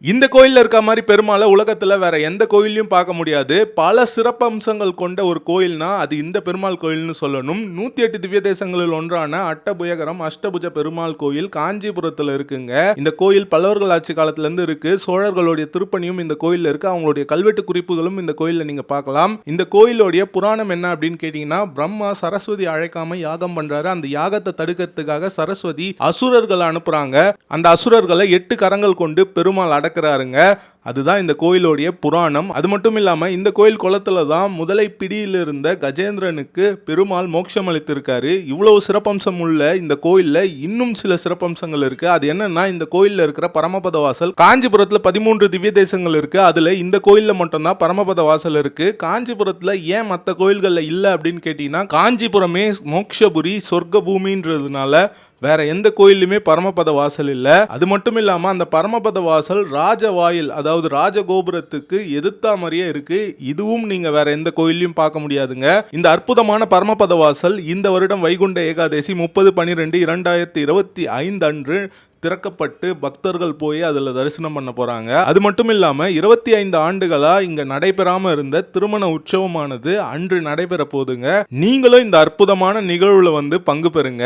இந்த கோயில்ல இருக்க மாதிரி பெருமாளை உலகத்துல வேற எந்த கோயிலையும் பார்க்க முடியாது. பல சிறப்பம்சங்கள் கொண்ட ஒரு கோயில்னா அது இந்த பெருமாள் கோயில்னு சொல்லணும். 108 திவ்ய தேசங்களில் ஒன்றான அட்டபுயகரம் அஷ்டபுஜ பெருமாள் கோயில் காஞ்சிபுரத்துல இருக்குங்க. இந்த கோயில் பல்லவர்கள் ஆட்சி காலத்துல இருந்து இருக்கு. சோழர்களுடைய திருப்பணியும் இந்த கோயில்ல இருக்கு. அவங்களுடைய கல்வெட்டு குறிப்புகளும் இந்த கோயில்ல நீங்க பார்க்கலாம். இந்த கோயிலுடைய புராணம் என்ன அப்படின்னு கேட்டீங்கன்னா, பிரம்மா சரஸ்வதி அழைக்காம யாகம் பண்றாரு. அந்த யாகத்தை தடுக்கிறதுக்காக சரஸ்வதி அசுரர்களை அனுப்புறாங்க. அந்த அசுரர்களை 8 கரங்கள் கொண்டு பெருமாள் அடக்குறாருங்க. அதுதான் இந்த கோயிலுடைய புராணம். அது மட்டும் இல்லாம இந்த கோயில் குளத்துல தான் முதலை பிடியில் இருந்த கஜேந்திரனுக்கு பெருமாள் மோட்சம் அளித்திருக்காரு. இவ்வளவு சிறப்பம்சம் உள்ள இந்த கோயில்ல இன்னும் சில சிறப்பம்சங்கள் இருக்கு. அது என்னன்னா, இந்த கோயில்ல இருக்கிற பரமபத வாசல். காஞ்சிபுரத்துல 13 திவ்ய தேசங்கள் இருக்கு. அதுல இந்த கோயில்ல மட்டும்தான் பரமபத வாசல் இருக்கு. காஞ்சிபுரத்துல ஏன் மற்ற கோயில்கள்ல இல்ல அப்படின்னு கேட்டீங்கன்னா, காஞ்சிபுரமே மோட்சபுரி சொர்க்க பூமின்றதுனால வேற எந்த கோயிலுமே பரமபத வாசல் இல்ல. அது மட்டும் இல்லாம அந்த பரமபத வாசல் ராஜவாயில், அதாவது ராஜகோபுரத்துக்கு எதிர்த்தா மாதிரியே இருக்கு. இதுவும் நீங்க வேற எந்த கோயிலையும் பார்க்க முடியாதுங்க. இந்த அற்புதமான பரமபத வாசல் இந்த வருடம் வைகுண்ட ஏகாதசி 30/12/2025 அன்று திறக்கப்பட்டு பக்தர்கள் போய் அதில் தரிசனம் பண்ண போறாங்க. அது மட்டும் இல்லாம 25 ஆண்டுகளா இங்க நடைபெறாம இருந்த திருமண உற்சவமானது அன்று நடைபெற போதுங்க. நீங்களும் இந்த அற்புதமான நிகழ்வுல பங்கு பெறுங்க.